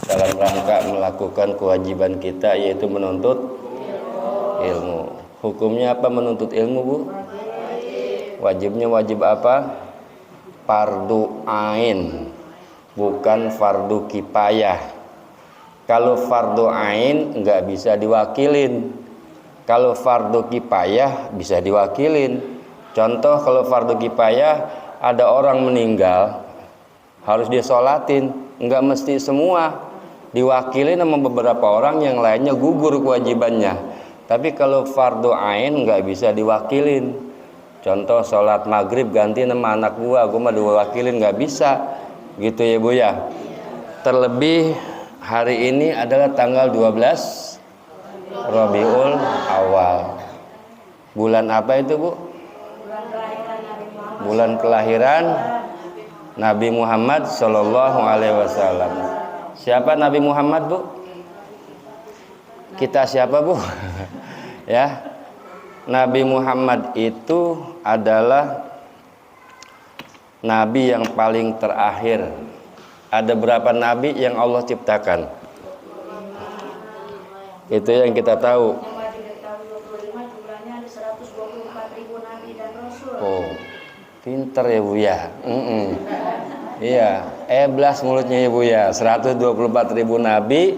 dalam rangka melakukan kewajiban kita, yaitu menuntut ilmu. Hukumnya apa menuntut ilmu, Bu? Wajibnya wajib apa? Fardu ain, bukan fardu kifayah. Kalau fardu ain nggak bisa diwakilin. Kalau fardu kifayah bisa diwakilin. Contoh, kalau fardu kifayah ada orang meninggal, harus disolatin, nggak mesti semua, diwakilin sama beberapa orang, yang lainnya gugur kewajibannya. Tapi kalau fardu ain nggak bisa diwakilin. Contoh, sholat maghrib ganti nama anak gua mah diwakilin, nggak bisa, gitu ya Bu ya. Terlebih hari ini adalah tanggal 12 Rabiul Awal. Bulan apa itu, Bu? Bulan kelahiran Nabi Muhammad Sallallahu Alaihi Wasallam. Siapa Nabi Muhammad, Bu? Kita siapa, Bu? Ya, Nabi Muhammad itu adalah Nabi yang paling terakhir. Ada berapa Nabi yang Allah ciptakan? Itu yang kita tahu. Oh, pinter ya Bu ya. Iya, eblas mulutnya ya Bu ya. 124.000 Nabi,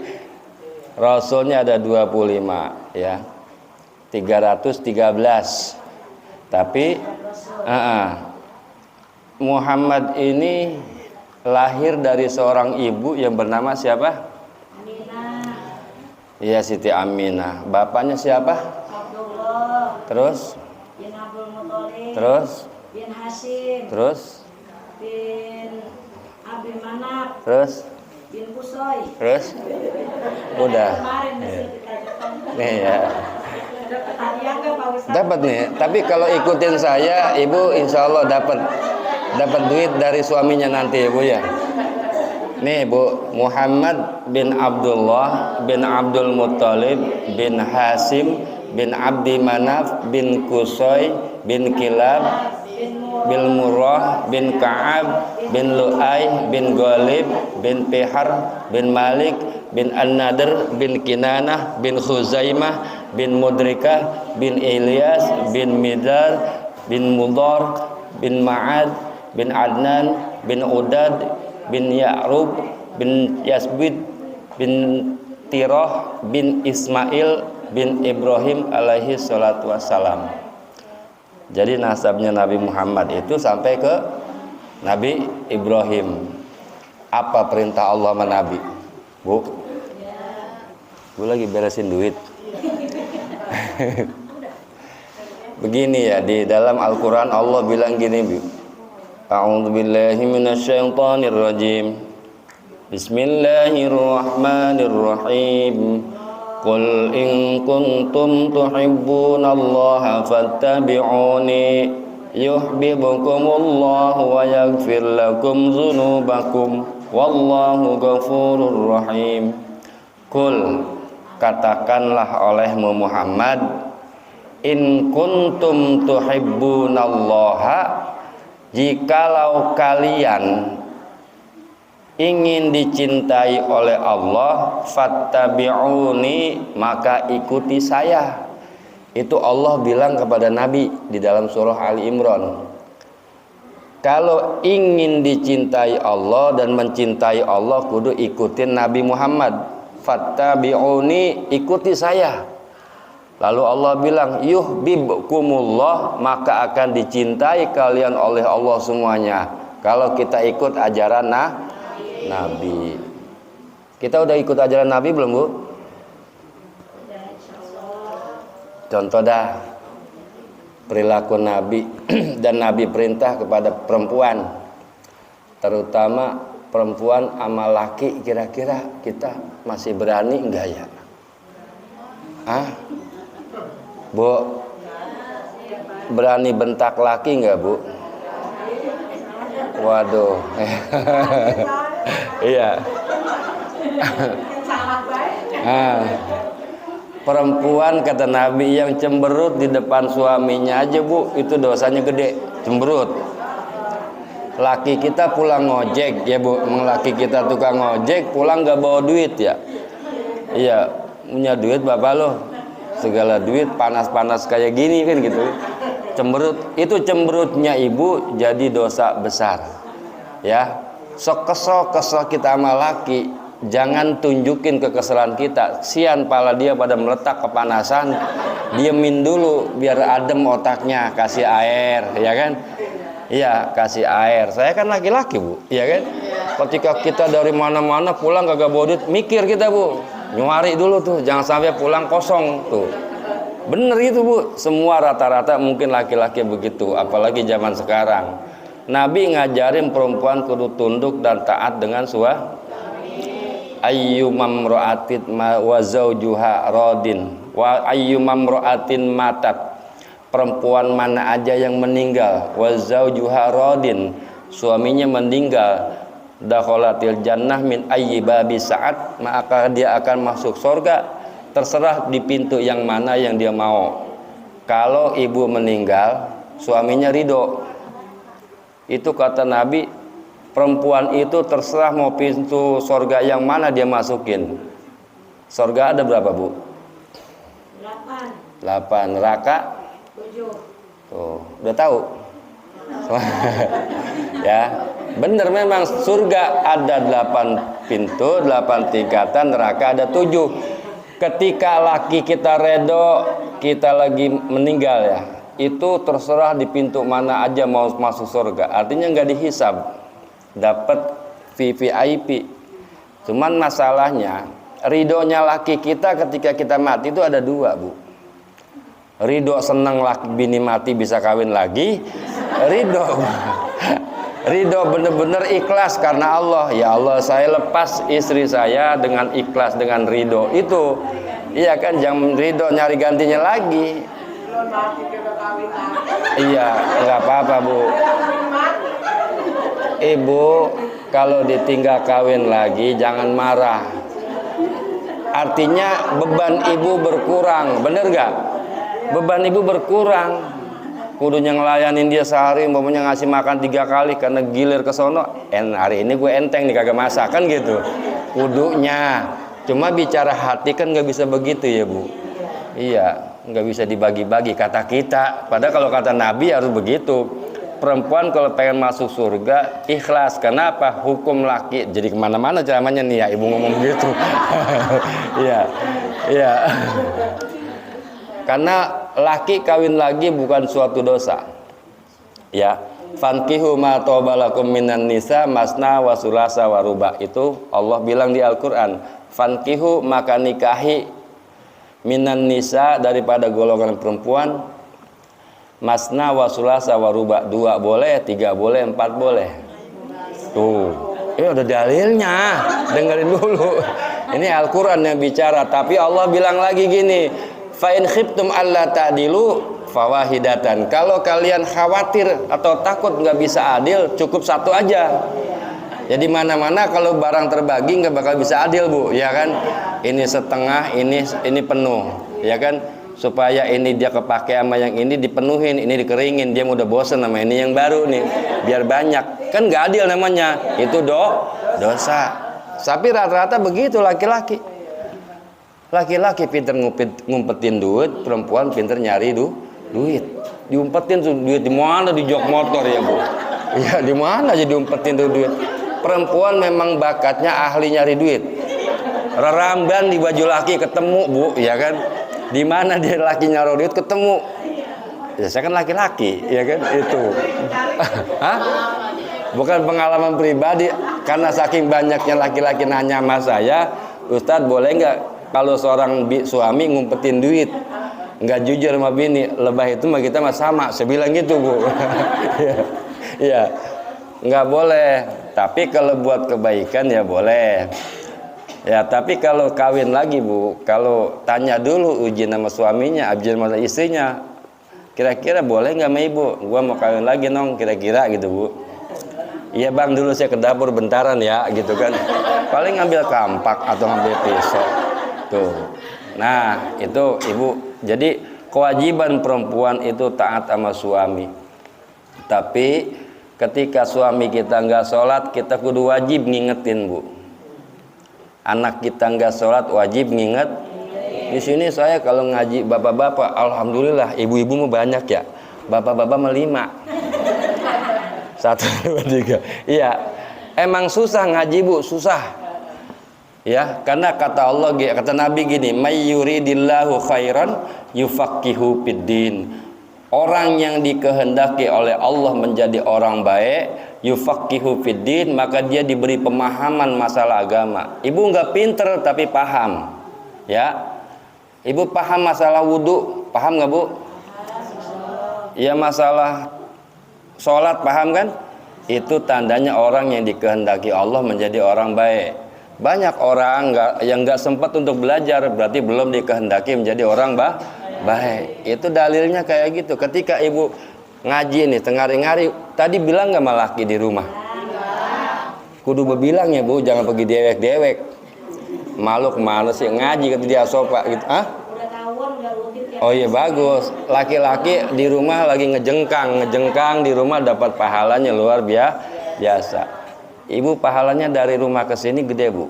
Rasulnya ada 25 ya. 313. Tapi Muhammad ini lahir dari seorang ibu yang bernama siapa? Aminah. Iya, Siti Aminah. Bapaknya siapa? Abdullah. Terus? Bin Abdul Muthalib. Terus? Bin Hashim. Terus? Bin Abdul Manaf. Terus? Bin Qusay. Terus? Udah. Nih ya. Dapat nih. Tapi kalau ikutin saya, Ibu insya Allah dapat duit dari suaminya nanti, Ibu ya. Nih Bu, Muhammad bin Abdullah bin Abdul Muthalib bin Hashim bin Abdi Manaf bin Qusay bin Kilab bin Murrah bin Ka'ab bin Lu'ay bin Ghalib bin Pihar bin Malik bin An-Nadr bin Kinanah bin Khuzaimah bin Mudrikah bin Ilyas bin Midar bin Mudar bin Ma'ad bin Adnan bin Udad bin Ya'rub bin Yasbid bin Tirah bin Ismail bin Ibrahim alaihi salatu wassalam. Jadi nasabnya Nabi Muhammad itu sampai ke Nabi Ibrahim. Apa perintah Allah sama Nabi? Bu? Bu lagi beresin duit. Begini ya, di dalam Al-Quran Allah bilang gini, Bu. A'udzubillahi minasyaitonir rajim. Bismillahirrahmanirrahim. Qul in kuntum tuhibbunallaha fattabi'uni yuhibbukumullahu wa yaghfir lakum dzunubakum wallahu ghafurur rahim. Qul, katakanlah olehmu Muhammad, in kuntum tuhibbunallaha, jikalau kalian ingin dicintai oleh Allah, fattabi'uni, maka ikuti saya. Itu Allah bilang kepada Nabi di dalam surah Ali Imran. Kalau ingin dicintai Allah dan mencintai Allah, kudu ikutin Nabi Muhammad. Fattabi'uni, ikuti saya. Lalu Allah bilang, yuhibbukumullah, maka akan dicintai kalian oleh Allah semuanya. Kalau kita ikut ajaran Nabi. Kita udah ikut ajaran Nabi belum, Bu? Contoh dah, perilaku Nabi dan Nabi perintah kepada perempuan, terutama perempuan sama laki, kira-kira kita masih berani enggak ya? Bu, berani bentak laki enggak, Bu? Waduh. Iya. Perempuan kata Nabi yang cemberut di depan suaminya aja, Bu, itu dosanya gede, cemberut. laki kita pulang ngojek ya Bu, laki kita tukang ngojek pulang nggak bawa duit ya. Iya, punya duit bapak lo, segala duit panas-panas kayak gini kan gitu. Cemberut, itu cemberutnya ibu jadi dosa besar. Ya, sok kesel kita sama laki, jangan tunjukin kekesalan kita. Sian pala dia pada meletak kepanasan, diemin dulu biar adem otaknya, kasih air, ya kan? Iya, kasih air. Saya kan laki-laki Bu, ya kan? Ketika kita dari mana-mana pulang kagak bawa duit, mikir kita Bu, nyuari dulu tuh, jangan sampai pulang kosong tuh. Bener itu Bu, semua rata-rata mungkin laki-laki begitu, apalagi zaman sekarang. Nabi ngajarin perempuan kudu tunduk dan taat dengan suami. Ayyumam ro'atin wa zawjuha radin wa ayyumam ro'atin matat, perempuan mana aja yang meninggal wa zawjuha radin, suaminya meninggal, dakhalatil jannah min ayyi babi sa'at, maka dia akan masuk surga terserah di pintu yang mana yang dia mau. Kalau ibu meninggal suaminya ridho, itu kata Nabi, perempuan itu terserah mau pintu surga yang mana dia masukin. Surga ada berapa Bu? 8. Neraka? 7. Tuh, udah tahu? Ya, bener memang surga ada 8 pintu, 8 tingkatan, neraka ada 7. Ketika laki kita redo, kita lagi meninggal ya, itu terserah di pintu mana aja mau masuk surga. Artinya nggak dihisab, dapat VVIP. Cuman masalahnya ridhonya laki kita ketika kita mati itu ada 2 Bu. Ridho senang laki bini mati bisa kawin lagi, ridho bener-bener ikhlas karena Allah. Ya Allah, saya lepas istri saya dengan ikhlas, dengan ridho itu. Iya kan, jangan ridho nyari gantinya lagi. Iya, nggak apa-apa Bu. Ibu kalau ditinggal kawin lagi jangan marah. Artinya beban ibu berkurang, bener nggak? Beban ibu berkurang. Kudunya ngelayanin dia sehari, umpamanya ngasih makan 3 kali karena gilir ke sono. Hari ini gue enteng nih kagak masak kan gitu. Kudunya. Cuma bicara hati kan nggak bisa begitu ya Bu. Iya, nggak bisa dibagi-bagi kata kita. Padahal kalau kata Nabi harus begitu. Perempuan kalau pengen masuk surga ikhlas. Kenapa? Hukum laki. Jadi kemana-mana ceramahnya nih ya ibu ngomong gitu. Iya, iya. Karena laki kawin lagi bukan suatu dosa. Ya, fankihu ma tobalakum minan nisa masna wa sulasa wa ruba. Itu Allah bilang di Al-Qur'an, fankihu maka nikahi minan nisa daripada golongan perempuan, masna wa sulasa wa ruba, 2 boleh, 3 boleh, 4 boleh. Tuh, udah dalilnya. Dengerin dulu. Ini Al-Qur'an yang bicara, tapi Allah bilang lagi gini, fa in khiftum alla ta'dilu fawahidatan. Kalau kalian khawatir atau takut nggak bisa adil, cukup 1 aja. Jadi mana-mana kalau barang terbagi nggak bakal bisa adil Bu, ya kan? Ini setengah, ini penuh, ya kan? Supaya ini dia kepake sama yang ini dipenuhin, ini dikeringin, dia udah bosen sama ini yang baru nih, biar banyak. Kan nggak adil namanya, itu dosa. Tapi rata-rata begitu laki-laki. Laki-laki pinter ngumpetin duit, perempuan pinter nyari duit. Diumpetin tuh duit di mana? Di jok motor ya Bu. Iya, di mana aja diumpetin tuh duit. Perempuan memang bakatnya ahli nyari duit. Reramban di baju laki ketemu Bu, ya kan? Di mana dia laki nyari duit ketemu. Ya saya kan laki-laki, ya kan? Itu. Hah? Bukan pengalaman pribadi, karena saking banyaknya laki-laki nanya sama saya, Ustadz boleh nggak kalau seorang suami ngumpetin duit nggak jujur sama bini, lebah itu mah kita mah sama. Saya bilang gitu Bu. Iya, nggak boleh. Tapi kalau buat kebaikan ya boleh. Ya, tapi kalau kawin lagi Bu, kalau tanya dulu uji nama suaminya, uji nama istrinya, kira-kira boleh nggak sama ibu? Gua mau kawin lagi nong, kira-kira gitu Bu. Iya Bang, dulu saya ke dapur bentaran ya, gitu kan. Paling ngambil kampak atau ngambil pisau. Tuh. Nah, itu Ibu. Jadi kewajiban perempuan itu taat sama suami. Tapi ketika suami kita nggak sholat, kita kudu wajib ngingetin, Bu. Anak kita nggak sholat, wajib nginget. Di sini saya kalau ngaji bapak-bapak, alhamdulillah, ibu-ibu mah banyak ya. Bapak-bapak mah 5. 1, 2, 3. Iya, emang susah ngaji, Bu, susah. Ya, karena kata Allah, kata Nabi gini, may yuridillahu khairan yufaqihu fiddin. Orang yang dikehendaki oleh Allah menjadi orang baik, yufaqihu fiddin, maka dia diberi pemahaman masalah agama. Ibu nggak pinter tapi paham. Ya. Ibu paham masalah wudu, paham nggak, Bu? Ya, masalah sholat paham kan? Itu tandanya orang yang dikehendaki Allah menjadi orang baik. Banyak orang yang nggak sempat untuk belajar, berarti belum dikehendaki menjadi orang baik. Itu dalilnya kayak gitu. Ketika ibu ngaji nih, tengari-ngari, tadi bilang nggak sama laki di rumah? Kudu berbilang ya, Bu, jangan pergi dewek-dewek. Malu kemana sih ngaji kata dia sofa gitu? Oh iya, bagus. Laki-laki di rumah lagi ngejengkang di rumah dapat pahalanya luar biasa. Ibu pahalanya dari rumah ke sini gede, Bu.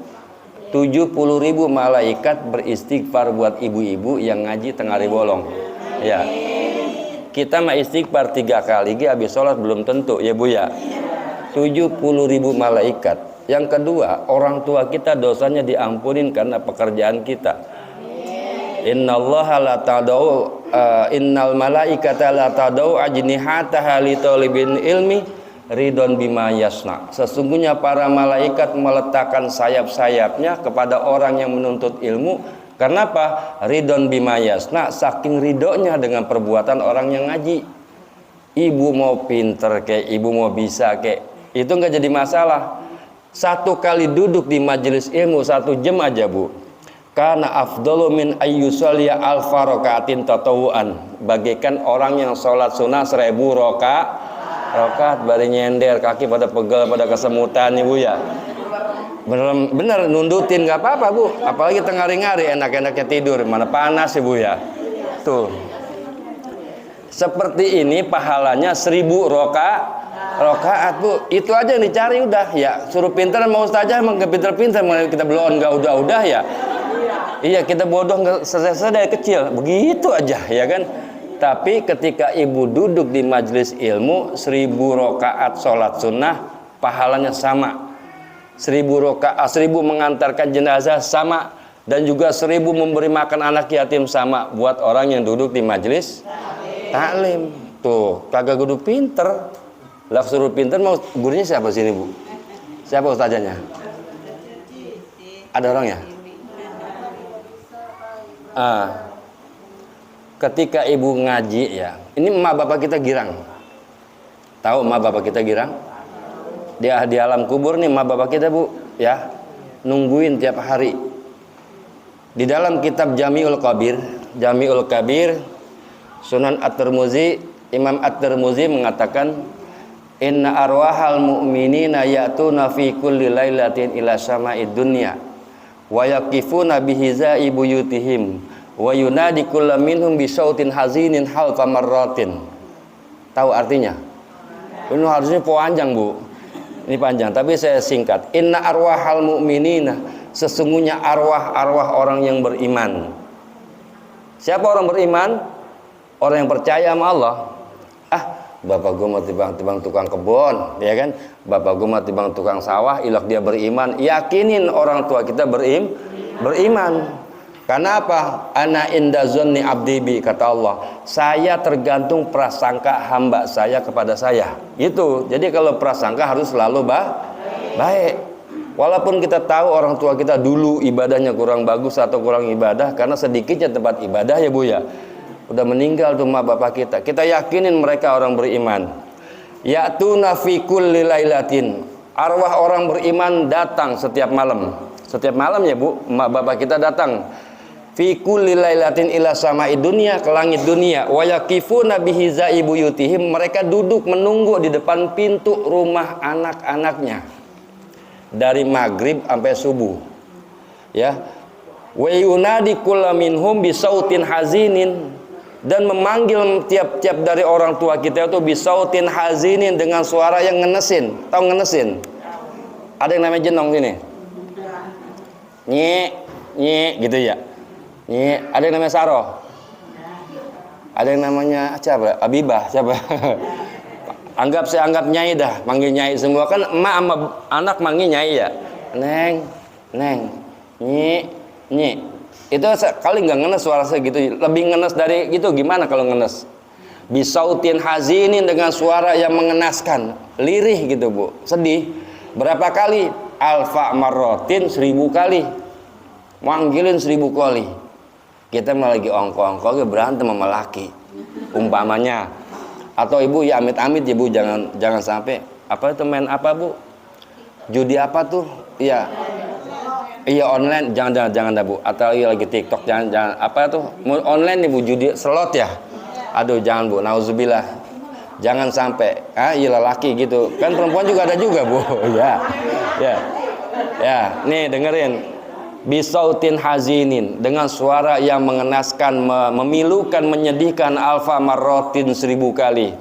70.000 malaikat beristighfar buat ibu-ibu yang ngaji tengah hari bolong. Ya. Kita mah istighfar 3 kali habis sholat belum tentu, ya, Bu ya. 70.000 malaikat. Yang kedua, orang tua kita dosanya diampunin karena pekerjaan kita. Innallaha la tadau innal malaikata la tadau ajnihataha li talibin ilmi ridon bima yasna. Sesungguhnya para malaikat meletakkan sayap-sayapnya kepada orang yang menuntut ilmu. Kenapa? Ridon bima yasna, saking ridhonya dengan perbuatan orang yang ngaji. Ibu mau pinter kek, ibu mau bisa kek, itu nggak jadi masalah. 1 kali duduk di majelis ilmu 1 jam aja, Bu, karena afdalu min ayyusalliya alfa rakaatin tatawuan, bagaikan orang yang sholat sunnah 1000 rakaat bari nyender, kaki pada pegel, pada kesemutan, Ibu ya. Bener nundutin nggak apa-apa, Bu, apalagi tengah hari enak-enaknya tidur, mana panas, Ibu ya. Tuh, seperti ini pahalanya 1000 rakaat, Bu. Itu aja yang dicari udah ya. Suruh pinter mau ustazah emang gak pinter-pinter, kita belum nggak udah ya. Iya, kita bodoh nggak selesai dari kecil, begitu aja ya kan. Tapi ketika ibu duduk di majelis ilmu, 1000 rakaat sholat sunnah pahalanya sama. 1000 rakaat, 1000 mengantarkan jenazah sama, dan juga 1000 memberi makan anak yatim sama buat orang yang duduk di majelis taklim. Tuh, kagak kudu pinter. Lah suruh pinter mau gurunya siapa sini, Bu? Siapa ustazanya? Ada orang ya? Ketika ibu ngaji ya, ini emak bapak kita girang. Tahu emak bapak kita girang? Dia di alam kubur nih emak bapak kita, Bu, ya. Nungguin tiap hari. Di dalam kitab Jami'ul Kabir, Sunan At-Tirmizi, Imam At-Tirmizi mengatakan, inna arwahal mu'minina ya'tuna fi kulli lailatin ila sama'id dunya wa yaqifuna bihizai buyutihim wa yunadi kullu minhum bi sautin hazinin halfa marratin. Tahu artinya? Ini harusnya panjang, Bu. Ini panjang, tapi saya singkat. Inna arwahal mu'minina, sesungguhnya arwah-arwah orang yang beriman. Siapa orang beriman? Orang yang percaya sama Allah. Bapak gue mau tibang tukang kebun, ya kan? Bapak gue mau tibang tukang sawah, ilok dia beriman. Yakinin orang tua kita beriman. Karena apa? Ana inda zonni abdi bi, kata Allah. Saya tergantung prasangka hamba saya kepada saya. Itu. Jadi kalau prasangka harus selalu baik. Walaupun kita tahu orang tua kita dulu ibadahnya kurang bagus atau kurang ibadah, karena sedikitnya tempat ibadah, ya, Bu ya. Udah meninggal tuh emak bapak kita. Kita yakinin mereka orang beriman. Ya'tuna fi kulli lailatin. Arwah orang beriman datang setiap malam. Setiap malam, ya, Bu, emak bapak kita datang. Fi kulli lailatin ila sama'id dunya, ke langit dunia. Wa yaqifuna bihizai buyutihim. Mereka duduk menunggu di depan pintu rumah anak-anaknya. Dari maghrib sampai subuh. Ya. Wa yunadi kullu minhum bi sautin hazinin. dan memanggil tiap-tiap dari orang tua kita itu bisautin hazinin, dengan suara yang ngenesin. Tahu ngenesin? Ada yang namanya jenong sini. Nyi gitu ya. Nyi, ada yang namanya Saroh. Ada yang namanya siapa? Abibah, siapa? Saya anggap nyai dah, manggil nyai semua kan, emak sama anak manggil nyai ya. Neng, nyi. Itu sekali nggak ngenes suara segitu, lebih ngenes dari gitu. Gimana kalau ngenes? Bisautin hazinin, dengan suara yang mengenaskan, lirih gitu bu, sedih. Berapa kali? Alfa marrotin, 1000 kali. Manggilin 1000 kali. Kita malah lagi ongko-ongko berantem sama laki, umpamanya. Atau ibu ya amit-amit ya bu, jangan sampai apa itu main apa bu? Judi apa tuh? Iya online, jangan dah bu. Atau iya lagi TikTok, jangan apa tuh? Online nih bu, judi slot ya. Aduh jangan bu, nauzubillah. Jangan sampai. Iya laki gitu. Kan perempuan juga ada juga bu. Ya. Nih dengerin. Bisautin hazinin, dengan suara yang mengenaskan, memilukan, menyedihkan, alfa marrotin 1000 kali.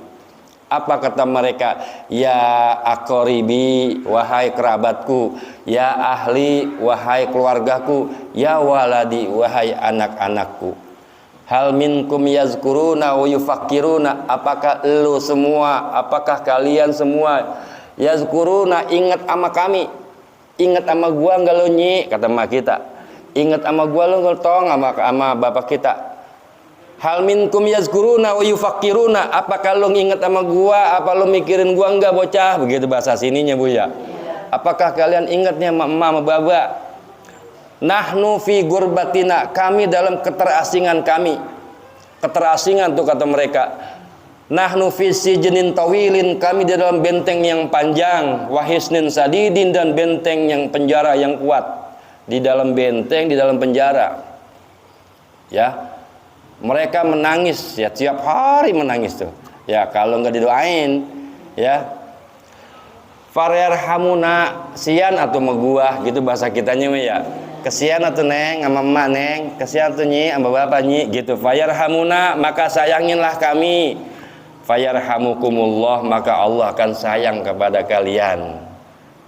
Apa kata mereka? Ya akoribi, wahai kerabatku. Ya ahli, wahai keluargaku. Ya waladi, wahai anak-anakku. Hal minkum yazkuruna wa yufakiruna. Apakah lu semua, apakah kalian semua yazkuruna, ingat sama kami, ingat sama gua enggak lu nyi, kata emak kita. Ingat sama gua lu enggak tong sama bapak kita. Hal minkum yazkuruna wa yufakiruna. Apakah lu ingat sama gua, apa lu mikirin gua enggak bocah? Begitu bahasa sininya bu ya. Apakah kalian ingatnya sama emak sama baba? Nahnu fi gurbatina, kami dalam keterasingan kami. Keterasingan tuh kata mereka. Nahnu fi sijnin tawilin, kami di dalam benteng yang panjang, wahisnin sadidin, dan benteng yang penjara yang kuat. Di dalam benteng, di dalam penjara. Ya. Mereka menangis ya, tiap hari menangis tuh. Ya, kalau nggak didoain ya. Faryarhamuna, sian atau megua gitu bahasa kitanya ya. Kesian atuh neng sama emak neng, kesian atuh nyi sama bapak nyi gitu. Fayarhamuna, maka sayanginlah kami. Fayarhamukumullah, maka Allah akan sayang kepada kalian.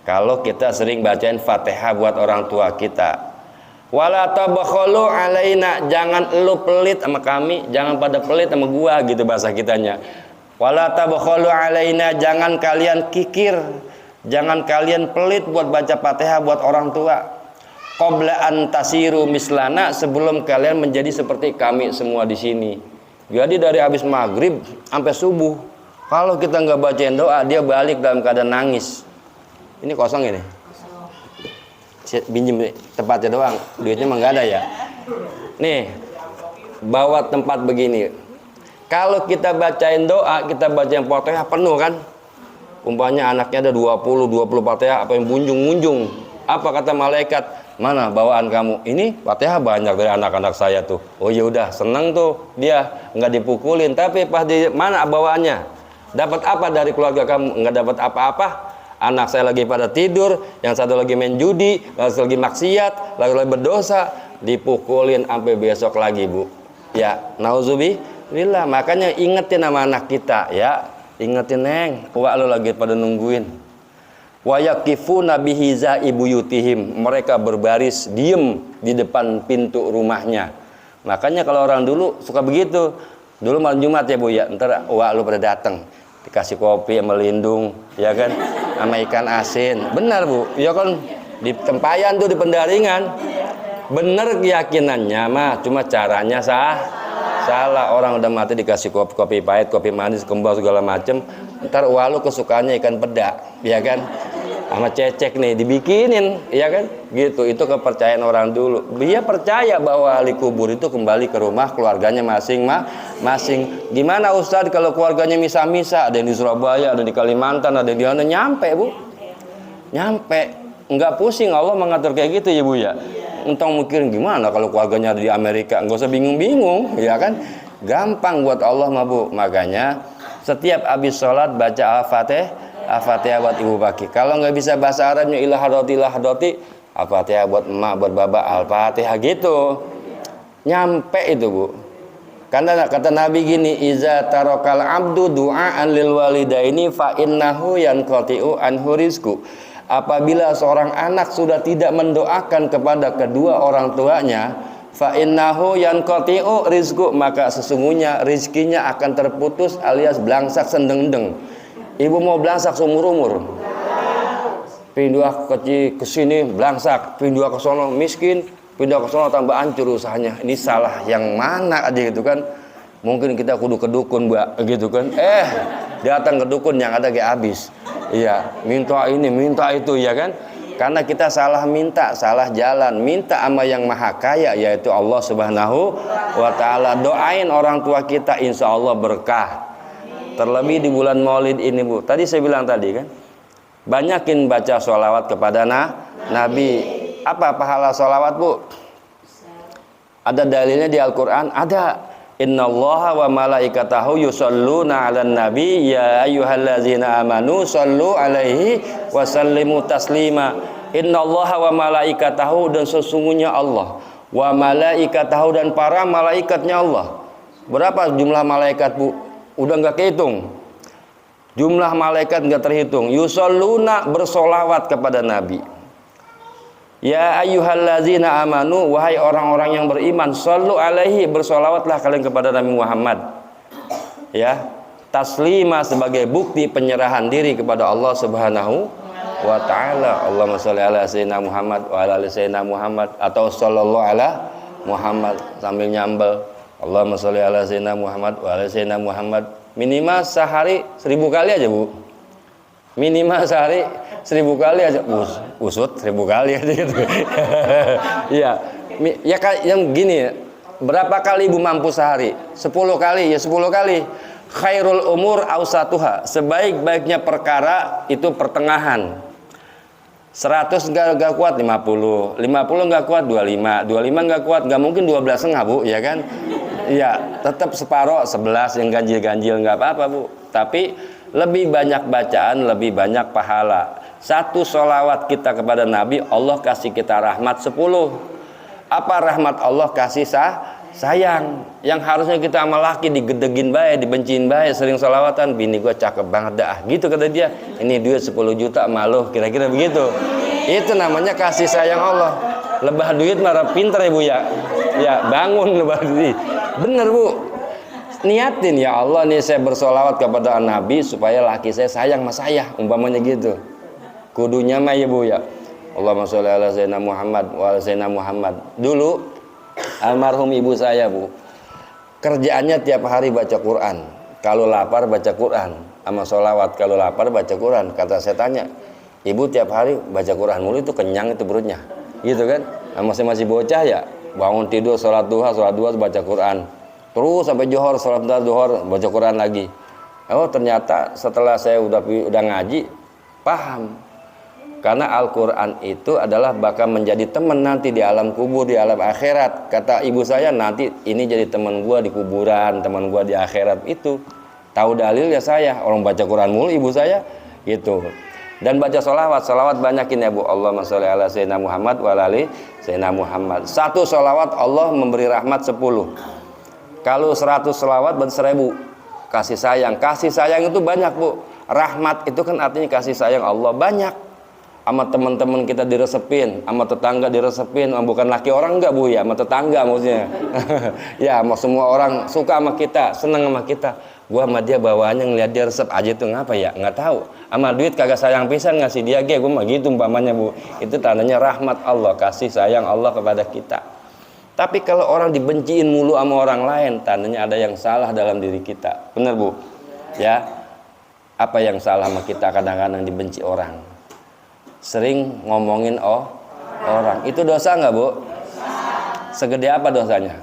Kalau kita sering bacain Fatihah buat orang tua kita. Wala tabakhalu alaina, jangan lu pelit sama kami, jangan pada pelit sama gua gitu bahasa kitanya. Wala tabakhalu alaina, jangan kalian kikir, jangan kalian pelit buat baca Fatihah buat orang tua. Qabla an tasiru mislana, sebelum kalian menjadi seperti kami semua di sini. Jadi dari habis maghrib sampai subuh, kalau kita nggak bacain doa, dia balik dalam keadaan nangis. Ini kosong ini. Pinjem tempatnya doang, duitnya mah nggak ada ya. Nih, bawa tempat begini. Kalau kita bacain doa, kita bacain Fatihah penuh kan? Umpamanya anaknya ada 20 Fatihah, apa yang munjung. Apa kata malaikat? Mana bawaan kamu? Ini Fatihah banyak dari anak-anak saya tuh. Oh ya udah, seneng tuh dia, nggak dipukulin. Tapi pas di mana bawaannya? Dapat apa dari keluarga kamu? Nggak dapat apa-apa. Anak saya lagi pada tidur, yang satu lagi main judi, lagi maksiat, lagi berdosa, dipukulin sampai besok lagi bu. Ya, nauzubillah. Makanya ingetin nama anak kita ya, ingetin neng, wah lo lagi pada nungguin. Wa yaqifuna bihiza ibuyutihim, mereka berbaris diem di depan pintu rumahnya. Makanya kalau orang dulu suka begitu. Dulu malam Jumat ya bu ya, ntar wah lo pada datang, dikasih kopi sama lindung, ya kan, sama ikan asin. Benar bu, ya kan, di tempayan tuh di pendaringan. Bener keyakinannya mah, cuma caranya salah. Orang udah mati dikasih kopi pahit, kopi manis, kembang segala macem. Ntar walu kesukaannya ikan peda, ya kan, sama cecek nih dibikinin, ya kan, gitu. Itu kepercayaan orang dulu. Dia percaya bahwa ahli kubur itu kembali ke rumah keluarganya masing-masing. Gimana Ustadz kalau keluarganya misah-misah? Ada yang di Surabaya, ada di Kalimantan, ada di mana? Nyampe bu, nyampe. Nggak pusing Allah mengatur kayak gitu ya bu ya. Entong mikirin gimana kalau keluarganya ada di Amerika, nggak usah bingung-bingung, ya kan? Gampang buat Allah mah bu. Makanya setiap habis sholat baca Al-Fatihah buat ibu baki. Kalau nggak bisa bahasa Arabnya ilah hadoti, Al-Fatihah buat emak, buat baba, Al-Fatihah gitu. Nyampe itu bu. Karena kata Nabi gini, iza tarakal abdu du'aan lil walidaini fa innahu yanqati'u anhu rizqu. Apabila seorang anak sudah tidak mendoakan kepada kedua orang tuanya, fa innahu yanqati'u rizqu, maka sesungguhnya rizkinya akan terputus alias belangsak sendeng-deng. Ibu mau belangsak seumur-umur. Pindah ke sini belangsak, pindah ke sono miskin, pindah ke sono tambah hancur usahanya. Ini salah yang mana aja gitu kan. Mungkin kita kudu ke dukun, Mbak, gitu kan. Datang ke dukun yang ada kayak habis. Iya, minta ini, minta itu, ya kan? Karena kita salah minta, salah jalan. Minta sama yang maha kaya, yaitu Allah Subhanahu wa ta'ala. Doain orang tua kita, insya Allah berkah. Terlebih di bulan Maulid ini, Bu. Tadi saya bilang tadi kan, banyakin baca sholawat kepada Nabi. Apa pahala sholawat, Bu? Ada dalilnya di Al-Quran? Ada. Innallaha wa malaikatahu yusholluna 'alan nabi ya ayyuhallazina amanu shollu 'alaihi wa sallimu taslima. Innallaha wa malaikatahu, dan sesungguhnya Allah, wa malaikatahu, dan para malaikatnya Allah. Berapa jumlah malaikat, Bu? Udah nggak kehitung. Jumlah malaikat nggak terhitung. Yusholluna, bersolawat kepada Nabi. Ya ayyuhallazina amanu, wahai orang-orang yang beriman, shollu alaihi, bersolawatlah kalian kepada Nabi Muhammad. Ya, taslima, sebagai bukti penyerahan diri kepada Allah Subhanahu wa ta'ala. Allahumma sholli ala sayyidina Muhammad wa ala ali sayyidina Muhammad, atau sallallahu ala Muhammad sambil nyambel. Allahumma sholli ala sayyidina Muhammad wa ala sayyidina Muhammad. Minimal sehari 1000 kali aja, Bu. Minimal sehari 1000 kali aja, usut 1000 kali aja gitu. Iya, ya yang gini, berapa kali Ibu mampu sehari? 10 kali, ya 10 kali. Khairul umur ausatuha, sebaik-baiknya perkara itu pertengahan. 100 nggak kuat 50, 50 nggak kuat 25, 25 nggak kuat, nggak mungkin 12,5, Bu, ya kan? Iya, tetap separoh 11 yang ganjil-ganjil nggak apa-apa, Bu. Tapi lebih banyak bacaan, lebih banyak pahala. Satu sholawat kita kepada Nabi, Allah kasih kita rahmat 10. Apa rahmat Allah? Kasih sayang. Yang harusnya kita sama laki digedegin baik, dibenciin baik, sering sholawatan, bini gue cakep banget dah, gitu kata dia. Ini duit 10 juta malu, kira-kira begitu. Itu namanya kasih sayang Allah. Lebah duit marah pinter, Ibu, ya. Ya, bangun lebah duit. Bener, Bu. Niatin, ya Allah nih saya bersolawat kepada Nabi supaya laki saya sayang sama saya, umpamanya gitu. Kudunya mah, ya, Bu, ya. Allahumma sholli ala sayyidina Muhammad wa ala sayyidina Muhammad. Dulu almarhum ibu saya, Bu, kerjaannya tiap hari baca Quran. Kalau lapar baca Quran, sama sholawat. Kalau lapar baca Quran. Kata saya tanya, Ibu tiap hari baca Quran mulu, itu kenyang itu perutnya, gitu kan? Masih bocah ya, bangun tidur sholat duha baca Quran. Terus sampai johor, sholat duhur, baca Quran lagi. Oh, ternyata setelah saya udah ngaji, paham. Karena Al-Quran itu adalah bakal menjadi teman nanti di alam kubur, di alam akhirat. Kata ibu saya, nanti ini jadi teman gua di kuburan, teman gua di akhirat. Itu tahu dalil ya saya, orang baca Quran mulu ibu saya, gitu. Dan baca sholawat banyakin, ya, Bu. Allahumma sholli ala sayyidina Muhammad wa ala ali sayyidina Muhammad. Satu sholawat Allah memberi rahmat 10. Kalau 100 sholawat berarti 1000. Kasih sayang itu banyak, Bu. Rahmat itu kan artinya kasih sayang Allah banyak. Sama teman-teman kita diresepin, sama tetangga diresepin, bukan laki orang enggak, Bu, ya, sama tetangga maksudnya. Ya, mau semua orang suka sama kita, senang sama kita. Gua sama dia bawaannya ngeliat dia resep aja tuh, ngapa ya? Nggak tahu. Sama duit kagak sayang pisan ngasih dia ge, gua mah gitu umpamanya, Bu. Itu tandanya rahmat Allah, kasih sayang Allah kepada kita. Tapi kalau orang dibenciin mulu sama orang lain, tandanya ada yang salah dalam diri kita. Benar, Bu? Ya. Apa yang salah sama kita kadang-kadang dibenci orang? Sering ngomongin orang. Itu dosa nggak, Bu? Segede apa dosanya?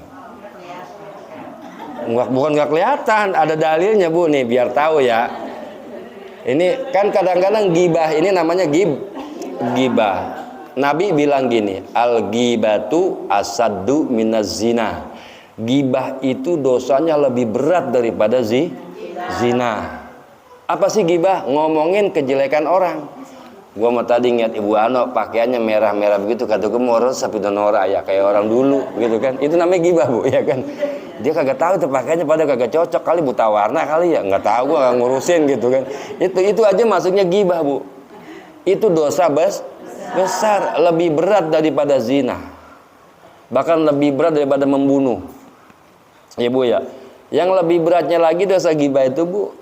Bukan nggak kelihatan, ada dalilnya, Bu, nih biar tahu ya. Ini kan kadang-kadang gibah, ini namanya gibah. Nabi bilang gini, al-ghibatu asaddu minaz zina. Gibah itu dosanya lebih berat daripada zina. Apa sih gibah? Ngomongin kejelekan orang. Gua mah tadi ngeliat Ibu Ano pakaiannya merah-merah begitu, kata gua mau resep itu Nora ya kayak orang dulu gitu kan. Itu namanya gibah, Bu, ya kan. Dia kagak tahu tuh pakaiannya pada kagak cocok kali, buta warna kali ya, nggak tahu, gua nggak ngurusin gitu kan. Itu aja masuknya gibah, Bu. Itu dosa besar, lebih berat daripada zina. Bahkan lebih berat daripada membunuh. Ya, Bu ya. Yang lebih beratnya lagi dosa gibah itu, Bu,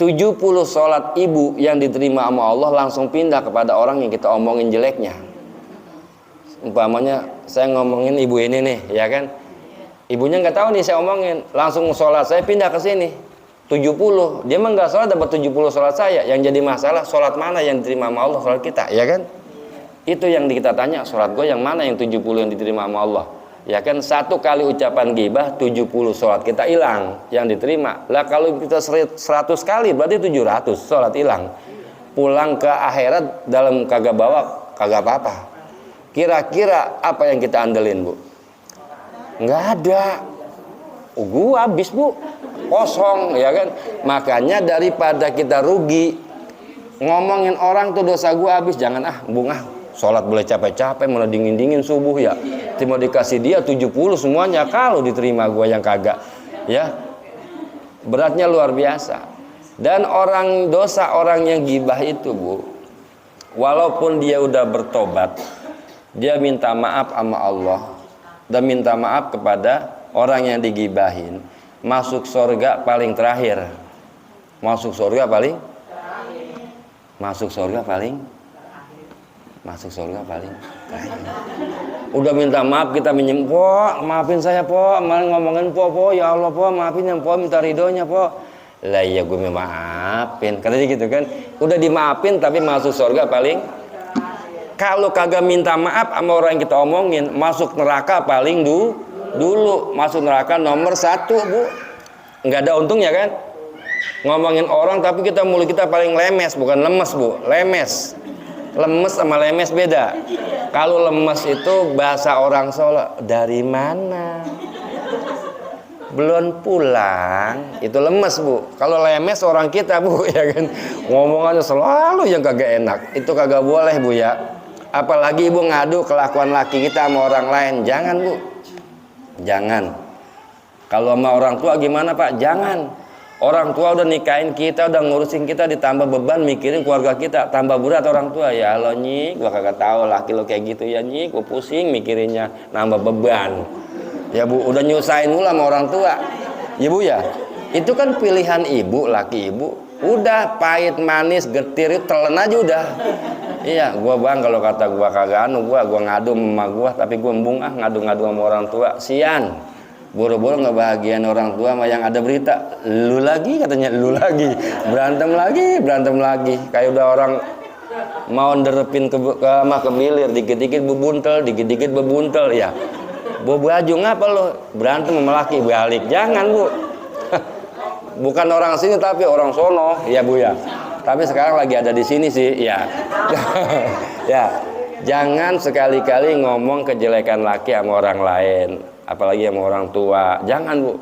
70 sholat ibu yang diterima sama Allah langsung pindah kepada orang yang kita omongin jeleknya. Umpamanya saya ngomongin ibu ini nih, ya kan, ibunya nggak tahu nih saya omongin, langsung sholat saya pindah ke sini 70. Dia mah nggak sholat dapat 70 sholat saya. Yang jadi masalah sholat mana yang diterima sama Allah, sholat kita, ya kan. Itu yang kita tanya, sholat gue yang mana yang 70 yang diterima sama Allah. Ya kan, satu kali ucapan gibah 70 sholat kita hilang yang diterima. Lah kalau kita 100 kali berarti 700 sholat hilang. Pulang ke akhirat dalam kagak bawa kagak apa-apa. Kira-kira apa yang kita andelin, Bu? Nggak ada. Gua habis, Bu, kosong, ya kan. Makanya daripada kita rugi ngomongin orang tuh dosa gua habis, jangan bunga. Sholat boleh capek-capek, malah dingin-dingin subuh ya. Mau dikasih dia 70 semuanya, kalau diterima gua yang kagak, ya. Beratnya luar biasa. Dan dosa orang yang gibah itu, Bu, walaupun dia udah bertobat, dia minta maaf sama Allah dan minta maaf kepada orang yang digibahin, masuk surga paling terakhir. Masuk surga paling udah minta maaf, kita minjem, po, maafin saya, po, malah ngomongin po, ya Allah, po, maafin yang po, minta ridhonya, po. Lah iya gue maafin, katanya gitu kan. Udah dimaafin tapi masuk surga paling. Kalau kagak minta maaf sama orang yang kita omongin, masuk neraka paling dulu. Masuk neraka nomor 1, Bu. Nggak ada untungnya kan. Ngomongin orang tapi mulut kita paling lemes, bukan lemes, Bu, lemes. Lemes sama lemes beda. Kalau lemes itu bahasa orang Solo, dari mana? Belum pulang, itu lemes, Bu. Kalau lemes orang kita, Bu, ya kan, ngomongannya selalu yang kagak enak. Itu kagak boleh, Bu, ya. Apalagi Ibu ngadu kelakuan laki kita sama orang lain, jangan, Bu. Jangan. Kalau sama orang tua gimana, Pak? Jangan. Orang tua udah nikahin kita, udah ngurusin kita, ditambah beban mikirin keluarga kita, tambah berat orang tua. Ya Allah, Nyik, gua kagak tahu laki lo kayak gitu ya, Nyik, gua pusing mikirinnya, nambah beban. Ya, Bu, udah nyusahin mula sama orang tua. Ya, Bu, ya. Itu kan pilihan ibu, laki ibu. Udah pahit, manis, getir, telan aja udah. Iya, gua Bang, kalau kata gua kagak gua ngadu sama gua, tapi gua embung ngadu-ngadu sama orang tua. Sian. Boro-boro ngebahagiain orang tua sama yang ada berita, lu lagi katanya, lu lagi berantem lagi kayak udah orang mau nderepin ke bilir, dikit-dikit bebuntel ya. Bawa baju ngapa lo berantem sama laki, balik, jangan, Bu. Bukan orang sini tapi orang sono, ya, Bu, ya. Tapi sekarang lagi ada di sini sih, ya. Ya, jangan sekali-kali ngomong kejelekan laki sama orang lain, apalagi sama orang tua. Jangan, Bu.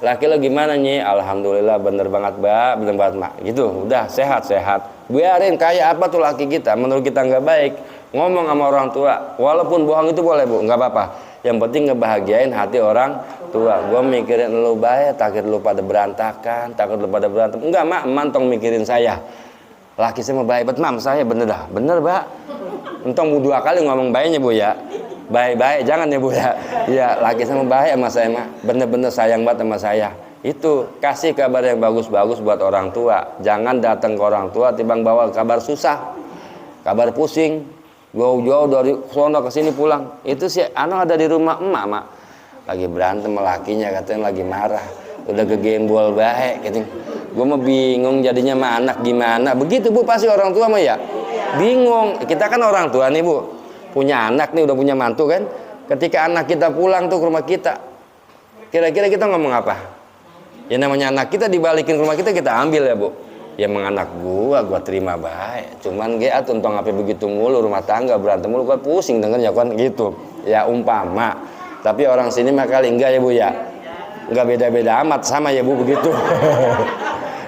Laki lo gimana, Nyi? Alhamdulillah, bener banget, Mbak, bener banget, Mak. Gitu, udah sehat. Biarin kayak apa tuh laki kita, menurut kita nggak baik, ngomong sama orang tua. Walaupun bohong itu boleh, Bu, nggak apa-apa. Yang penting ngebahagiain hati orang tua. Gua mikirin lu baik, takut lu pada berantakan, takut lu pada berantem. Enggak, Mak, mantong mikirin saya. Laki saya mau baik, bet, Mam, saya bener dah. Bener, Mbak. Entong 2 kali ngomong baiknya, Bu, ya. Baik-baik, jangan ya, Bu, ya. Ya, laki saya mau baik sama saya, Mak. Bener-bener sayang banget sama saya. Itu, kasih kabar yang bagus-bagus buat orang tua. Jangan datang ke orang tua timbang bawa kabar susah, kabar pusing, jauh-jauh dari sono ke sini pulang. Itu sih, ada di rumah emak, Mak. Lagi berantem sama lakinya, katanya lagi marah. Udah gegembol baik, gitu. Gue mah bingung jadinya sama anak gimana. Begitu, Bu, pasti orang tua mah ya. Bingung. Kita kan orang tua nih, Bu. Punya anak nih, udah punya mantu kan. Ketika anak kita pulang tuh ke rumah kita, kira-kira kita ngomong apa? Ya namanya anak kita dibalikin ke rumah kita ambil ya, Bu. Ya emang anak gua terima baik. Cuman dia tuntang apa begitu mulu, rumah tangga berantem mulu, gua pusing dengernya kan gitu. Ya umpama. Tapi orang sini mah kali enggak ya, Bu, ya. Enggak beda-beda amat, sama ya, Bu, begitu.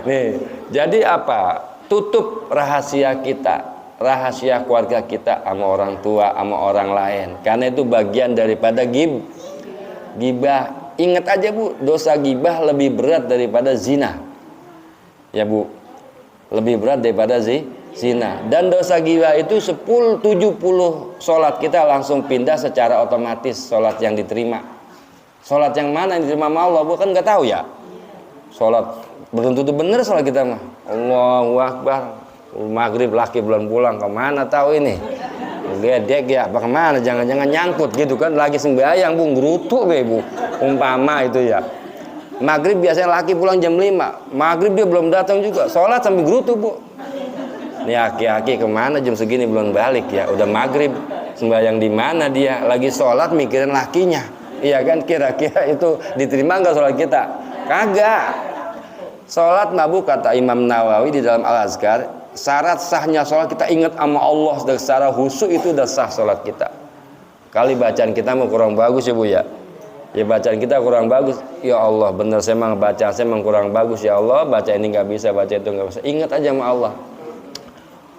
Nih, jadi apa? Tutup rahasia kita. rahasia keluarga kita sama orang tua, sama orang lain. Karena itu bagian daripada gibah. Ingat aja Bu, dosa gibah lebih berat daripada zina. Ya Bu, lebih berat daripada zina. Dan dosa gibah itu 70 sholat kita langsung pindah secara otomatis. Sholat yang diterima. Sholat yang mana yang diterima sama Allah, Bu, kan nggak tahu ya. Sholat belum tentu bener sholat kita mah. Allahu Akbar. Maghrib laki belum pulang, kemana tahu ini? Gedek ya, apa kemana? Jangan-jangan nyangkut gitu kan? Lagi sembahyang Bu, gerutu be Bu. Umpama itu ya. Maghrib biasanya laki pulang jam 5. Maghrib dia belum datang juga. Sholat sambil gerutu Bu. Nih aki-aki kemana jam segini belum balik ya? Udah maghrib. Sembahyang di mana dia? Lagi sholat mikirin lakinya. Iya kan? Kira-kira itu diterima nggak sholat kita? Kagak. Sholat Bu, kata Imam Nawawi di dalam Al-Azkar, syarat sahnya sholat kita ingat sama Allah secara khusyuk, itu udah sah sholat kita. Kali bacaan kita mau kurang bagus ya Bu ya. Ya bacaan kita kurang bagus. Ya Allah, bener saya memang baca saya memang kurang bagus ya Allah. Baca ini nggak bisa, baca itu nggak bisa. Ingat aja sama Allah.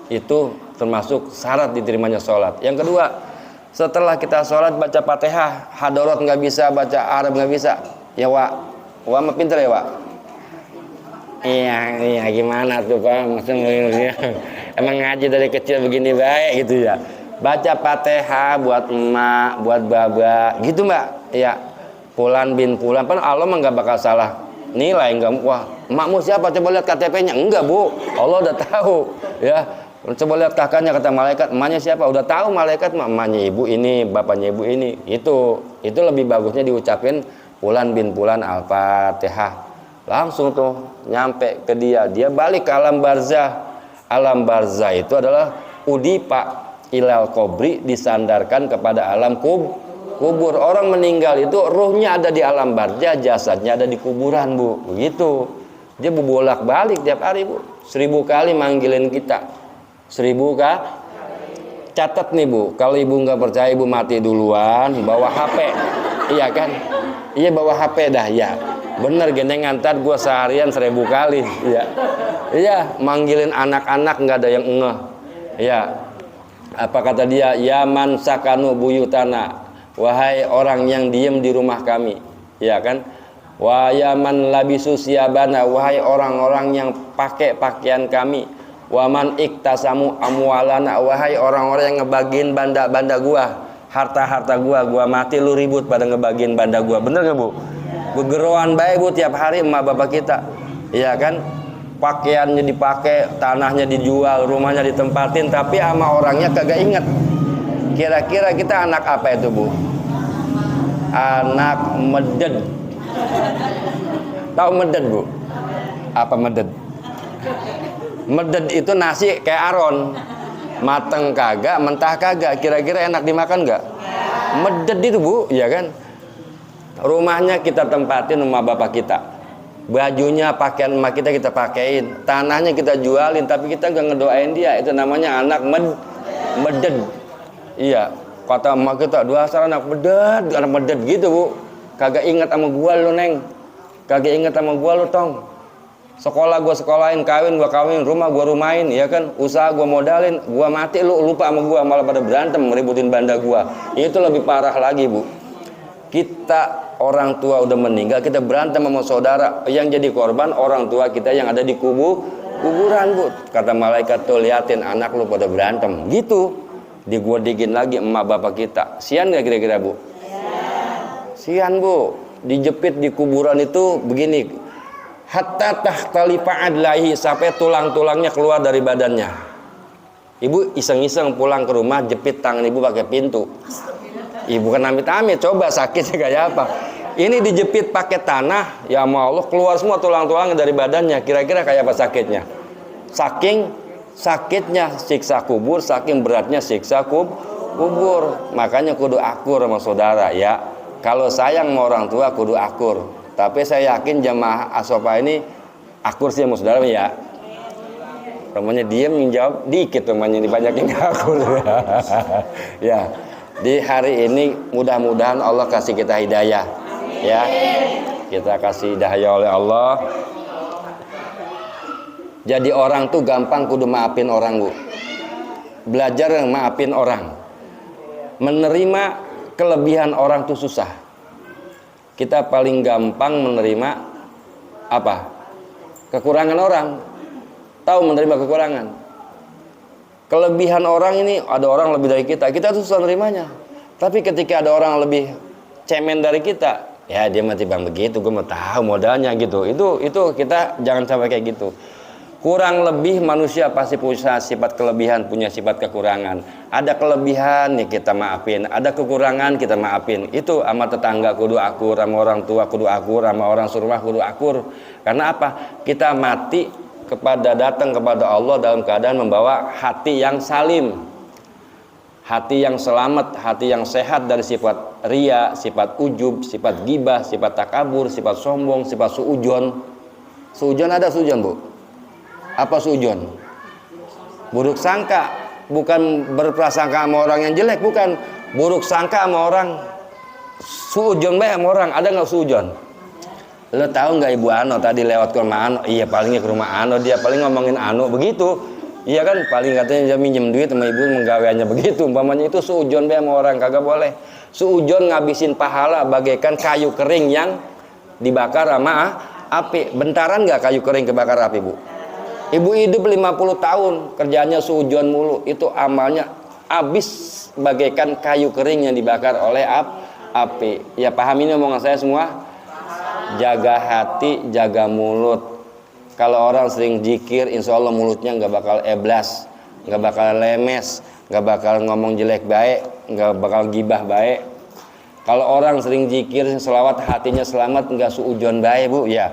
Itu termasuk syarat diterimanya sholat. Yang kedua, setelah kita sholat baca Fatihah, hadarat nggak bisa, baca Arab nggak bisa. Ya Wak, Wak mah pinter ya Wak. Iya gimana tuh Pak? Maksudnya emang ngaji dari kecil begini baik gitu ya. Baca Fatihah buat emak, buat baba, gitu Mbak. Iya. Fulan bin Fulan, kan Allah mah nggak bakal salah nilai, nggak. Wah, emakmu siapa? Coba lihat KTP-nya. Enggak Bu, Allah udah tahu. Ya, coba lihat kakaknya, kata malaikat. Emaknya siapa? Udah tahu malaikat, emaknya ibu ini, bapaknya ibu ini. Itu lebih bagusnya diucapin Fulan bin Fulan Al-Fatihah. Langsung tuh nyampe ke dia balik ke alam barzah. Alam barzah itu adalah udipa ilal kubri, disandarkan kepada alam kubur. Orang meninggal itu ruhnya ada di alam barzah, jasadnya ada di kuburan Bu, begitu. Dia bolak balik tiap hari Bu, 1000 kali manggilin kita. 1000 kali. Catat nih Bu, kalau ibu nggak percaya ibu mati duluan, bawa HP. Iya kan? Iya bawa HP dah ya. Bener gendeng ngantar gue seharian 1000 kali. Iya manggilin anak-anak nggak ada yang ngeh. Iya, apa kata dia? Ya man sakanu buyutana, wahai orang yang diem di rumah kami. Iya kan? Wa ya man labisu siyabana, wahai orang-orang yang pakai pakaian kami. Wa man iktasamu amwalana, wahai orang-orang yang ngebagiin banda-banda gua, harta-harta gua mati lu ribut pada ngebagiin banda gua. Bener gak Bu? Begeroan baik Bu tiap hari emak bapak kita. Iya kan? Pakaiannya dipakai, tanahnya dijual, rumahnya ditempatin, tapi sama orangnya kagak inget. Kira-kira kita anak apa itu Bu? Anak meded. Tahu meded Bu? Apa meded? Meded itu nasi kayak aron, mateng kagak, mentah kagak. Kira-kira enak dimakan nggak? Meded itu Bu, ya kan? Rumahnya kita tempatin rumah bapak kita, bajunya pakaian emak kita pakein, tanahnya kita jualin, tapi kita nggak ngedoain dia. Itu namanya anak meded. Iya, kata emak kita, dasar anak meded gitu Bu. Kagak ingat sama gua lu Neng, kagak ingat sama gua lu Tong. Sekolah gua sekolahin, kawin gua kawin, rumah gua rumahin, ya kan? Usaha gua modalin, gua mati lu lupa sama gua, malah pada berantem meributin banda gua. Itu lebih parah lagi Bu. Kita orang tua udah meninggal, kita berantem sama saudara, yang jadi korban orang tua kita yang ada di kuburan Bu. Kata malaikat tuh, liatin anak lu pada berantem gitu, digodekin lagi emak bapak kita. Sian gak kira-kira Bu? Sian Bu. Dijepit di kuburan itu begini, hatta tahtalifa adlahi, sampai tulang-tulangnya keluar dari badannya. Ibu iseng-iseng pulang ke rumah, jepit tangan ibu pakai pintu. Ibu kan amit-amit, coba sakitnya kayak apa. Ini dijepit pakai tanah, ya Allah, keluar semua tulang-tulangnya dari badannya. Kira-kira kayak apa sakitnya? Saking sakitnya siksa kubur, saking beratnya siksa kubur. Makanya kudu akur sama saudara ya. Kalau sayang sama orang tua kudu akur. Tapi saya yakin jamaah asofa ini akur sih sama saudara ya. Namanya diem menjawab dikit, namanya dibanyakin akur. Ya. Di hari ini mudah-mudahan Allah kasih kita hidayah ya. Kita kasih hidayah oleh Allah. Jadi orang tuh gampang kudu maafin orang Bu. belajar maafin orang. Menerima kelebihan orang itu susah. Kita paling gampang menerima apa? Kekurangan orang. Tahu menerima kekurangan. Kelebihan orang ini, ada orang lebih dari kita susah menerimanya. Tapi ketika ada orang lebih cemen dari kita, ya dia mati bang begitu, gue mau tahu modalnya gitu. Itu kita jangan sampai kayak gitu. Kurang lebih manusia pasti punya sifat kelebihan, punya sifat kekurangan. Ada kelebihan nih kita maafin, ada kekurangan kita maafin. Itu sama tetangga kudu akur, sama orang tua kudu akur, sama orang surmah kudu akur. Karena apa? Kita mati datang kepada Allah dalam keadaan membawa hati yang salim, hati yang selamat, hati yang sehat dari sifat ria, sifat ujub, sifat gibah, sifat takabur, sifat sombong, sifat suujon. Suujon ada suujon, Bu? Apa suujon? Buruk sangka, bukan berprasangka sama orang yang jelek, bukan. Buruk sangka sama orang. Suujon baik sama orang, ada nggak suujon? Lo tahu nggak Ibu Ano tadi lewat ke rumah Ano? Iya, palingnya ke rumah Ano, dia paling ngomongin Ano begitu. Iya kan, paling katanya dia minjem duit sama ibu menggaweannya begitu. Umpamanya itu suujon baik sama orang, kagak boleh. Suujon ngabisin pahala bagaikan kayu kering yang dibakar sama api. Bentaran nggak kayu kering kebakar api, Bu? Ibu hidup 50 tahun, kerjanya suujon mulu. Itu amalnya habis bagaikan kayu kering yang dibakar oleh api. Ya paham ini omongan saya semua? Jaga hati, jaga mulut. Kalau orang sering zikir, insya Allah mulutnya nggak bakal eblas, nggak bakal lemes, nggak bakal ngomong jelek baik, nggak bakal gibah baik. Kalau orang sering zikir, selawat, hatinya selamat, nggak suujon baik, Bu, ya.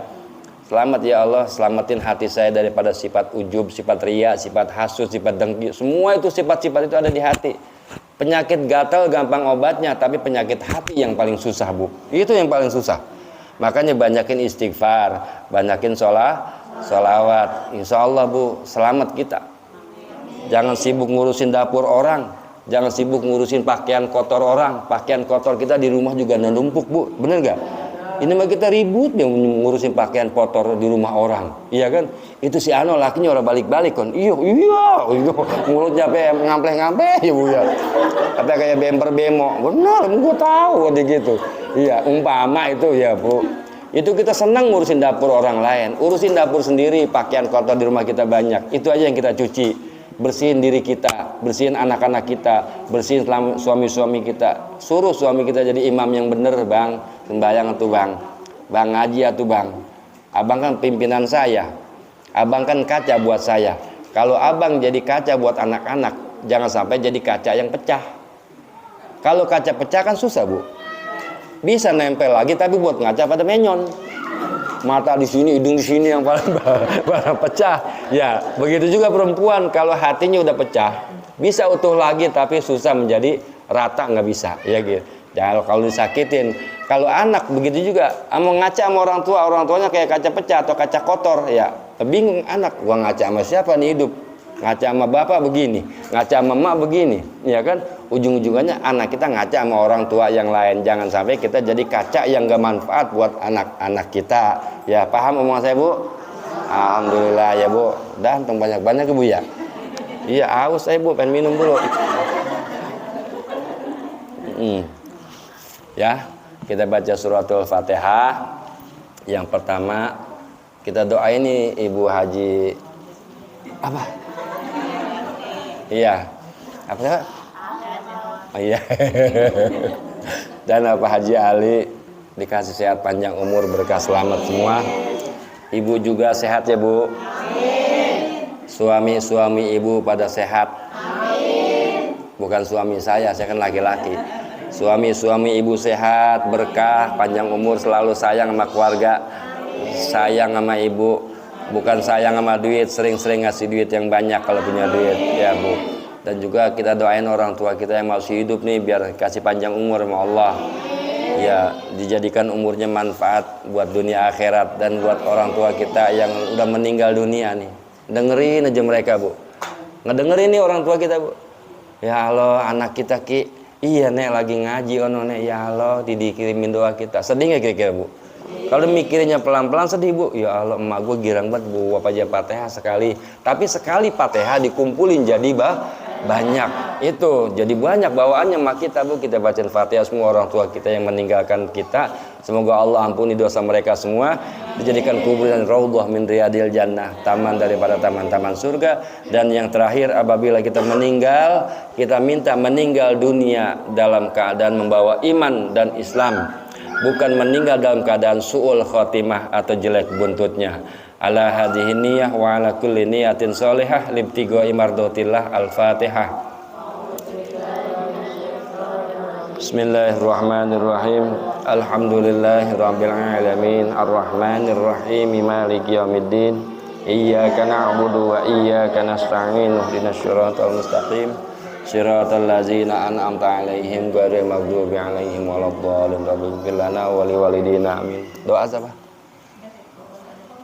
Selamat ya Allah, selamatin hati saya daripada sifat ujub, sifat ria, sifat hasud, sifat dengki. Semua itu sifat-sifat itu ada di hati. Penyakit gatal gampang obatnya, tapi penyakit hati yang paling susah, Bu. Itu yang paling susah. Makanya banyakin istighfar, banyakin sholawat. Insya Allah, Bu, selamat kita. Jangan sibuk ngurusin dapur orang, jangan sibuk ngurusin pakaian kotor orang. Pakaian kotor kita di rumah juga numpuk, Bu. Bener gak? Ini mah kita ribut yang ngurusin pakaian kotor di rumah orang, iya kan? Itu si Ano lakinya orang balik-balik kan, iya, mulutnya ngampleh-ngampleh ya, Bu, ya. Kata kayak bemper bemo, benar, gue tahu dia gitu. Iya, umpama itu ya, Bu. Itu kita senang ngurusin dapur orang lain, urusin dapur sendiri. Pakaian kotor di rumah kita banyak, itu aja yang kita cuci. Bersihin diri kita, bersihin anak-anak kita, bersihin suami-suami kita. Suruh suami kita jadi imam yang bener, Bang. Sembahyang tuh, Bang. Bang ngaji atuh, Bang. Abang kan pimpinan saya. Abang kan kaca buat saya. Kalau abang jadi kaca buat anak-anak, jangan sampai jadi kaca yang pecah. Kalau kaca pecah kan susah, Bu. Bisa nempel lagi tapi buat ngaca pada menyon. Mata di sini, hidung di sini yang paling pecah. Ya, begitu juga perempuan, kalau hatinya udah pecah, bisa utuh lagi tapi susah menjadi rata, nggak bisa. Ya gitu. Jangan kalau disakitin. Kalau anak begitu juga, mau ngaca sama orang tuanya kayak kaca pecah atau kaca kotor, ya bingung anak. Gua ngaca sama siapa nih hidup? Ngaca sama bapak begini, ngaca sama emak begini, ya kan? Ujung-ujungannya anak kita ngaca sama orang tua yang lain. Jangan sampai kita jadi kaca yang gak manfaat buat anak-anak kita. Ya paham omongan saya, Bu? Alhamdulillah ya, Bu. Dan banyak-banyak ke, Bu, ya. Iya, haus saya, Bu, pengen minum dulu. Ya, kita baca suratul Fatihah. Yang pertama kita doain nih Ibu Haji apa? Iya. Apa ya? Oh iya. Dan Pak Haji Ali dikasih sehat panjang umur, berkah selamat semua. Ibu juga sehat ya, Bu. Amin. Suami-suami Ibu pada sehat. Amin. Bukan suami saya kan laki-laki. Suami-suami Ibu sehat, berkah, panjang umur, selalu sayang sama keluarga. Sayang sama Ibu, bukan sayang sama duit, sering-sering ngasih duit yang banyak kalau punya duit, ya, Bu. Dan juga kita doain orang tua kita yang masih hidup nih, biar kasih panjang umur sama Allah. Ya, dijadikan umurnya manfaat buat dunia akhirat dan buat orang tua kita yang udah meninggal dunia nih. Dengerin aja mereka, Bu. Ngedengerin nih orang tua kita, Bu. Ya Allah, anak kita Ki, iya nek lagi ngaji ono nek, ya Allah dikirimin doa kita. Sedih nggak kira-kira, Bu? Kalau mikirnya pelan-pelan sedih, Bu. Ya Allah, emak gue girang banget, Bu, apa aja Fatihah sekali. Tapi sekali Fatihah dikumpulin jadi banyak. Itu jadi banyak bawaannya mak kita Bu, kita bacain Fatihah semua orang tua kita yang meninggalkan kita, semoga Allah ampuni dosa mereka semua, dijadikan kuburan raudhah min riyadil jannah, taman daripada taman-taman surga. Dan yang terakhir, apabila kita meninggal, kita minta meninggal dunia dalam keadaan membawa iman dan Islam, bukan meninggal dalam keadaan su'ul khotimah atau jelek buntutnya. Ala hadhihi niyah wa ala kulli niyatin sholihah libtigha'i mardatillah. Al-Fatihah. Bismillahirrahmanirrahim. Alhamdulillahirabbil alamin arrahmanir rahim maliki yaumiddin. Iyyaka na'budu wa iyyaka nasta'in ihdinas siratal mustaqim siratal ladzina an'amta 'alaihim ghairil maghdubi 'alaihim waladdallin. Rabbighfir lana wa liwalidina amin. Doa apa?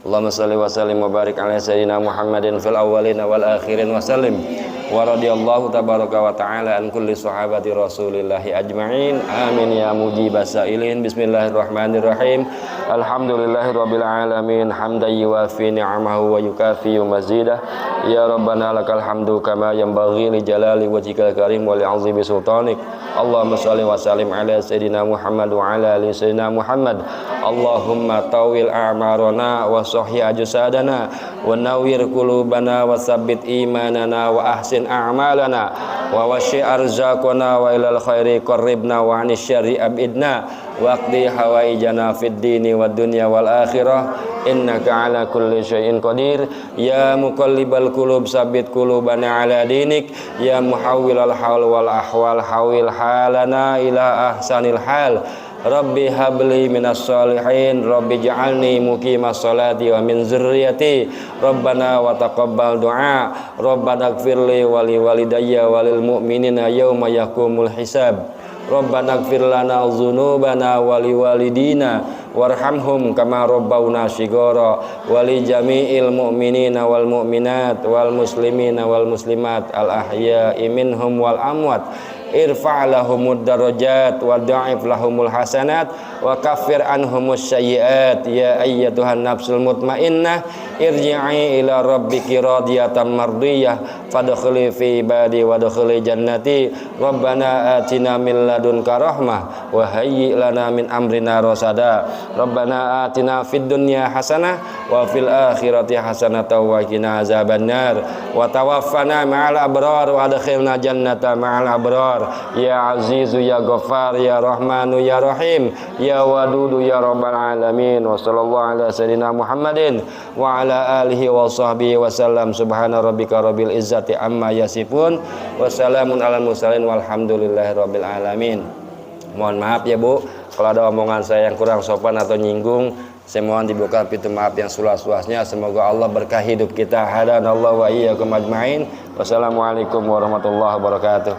Allahumma shalli wa sallim wa barik ala sayyidina Muhammadin fil awwalin wal akhirin wa sallim. Wa radiyallahu tabaraka wa ta'ala an kulli sahabati rasulillahi ajma'in. Amin ya mujibas sa'ilin. Bismillahirrahmanirrahim. Alhamdulillahi rabbil alamin hamdan yuwafi ni'amahu wa yukafi mazidah. Ya Rabbana lakal hamdu kama yanbaghi li jalali wajhikal karim wa li 'azimi sultanik. Allahumma shalli wa sallim ala sayyidina Muhammad wa ala ali sayyidina Muhammad. Allahumma tawil a'marana wa sahhi ajsadana wa nawwir qulubana wa tsabbit imanana wa ahsin a'malana wa washi arzaqana wa ilal khairi qarribna wa 'anil syarri abidna wa qdi hawaijana fid dini wad dunya wal akhirah innaka ala kulli syai'in qadir. Ya muqallibal qulub sabbit qulubana ala dinik. Ya muhawwilal haul wal ahwal hawil halana ila ahsanil hal. Rabbi habli minas sholihin. Rabbi ja'alni muqimas sholati wa min zurriyati. Rabbana wa taqabbal du'a. Rabbana ighfirli wa li walidayya wa lil mu'minina yawma yaqumul hisab. Rabbana ighfir lana dzunubana wa li walidina warhamhum kama rabbawna shighara wa li jami'il mu'minina wal mu'minat wal muslimina wal muslimat al ahya'i minhum wal amwat. Irfa' lahumud darajat wa da'if lahumul hasanat wa kaffir anhumus sayyiat. Ya ayyatuhan nafsul mutmainnah irji'i ila rabbiki radiyatan mardiyah fadkhuli fi ibadi wadkhuli jannati. Rabbana atina min ladunka rahmah wa hayyi lana min amrina rasada. Rabbana atina fid dunya hasanah wa fil akhirati hasanatan wa qina azabannar wa tawaffana ma'al abrar wa adkhilna jannata ma'al abrar. Ya Azizu ya Ghaffar ya Rahmanu ya Rahim ya Wadudu ya Rabbal alamin. Wa sallallahu ala sayyidina Muhammadin wa ala alihi wa sahbihi wa sallam. Subhana rabbika rabbil izzati amma yasifun wa salamun alal mursalin walhamdulillahi rabbil alamin. Mohon maaf ya Bu kalau ada omongan saya yang kurang sopan atau nyinggung. Saya mohon dibuka pintu maaf yang seluas-luasnya. Semoga Allah berkah hidup kita. Hadanallahu wa iyyakum ajmain. Wassalamualaikum warahmatullahi wabarakatuh.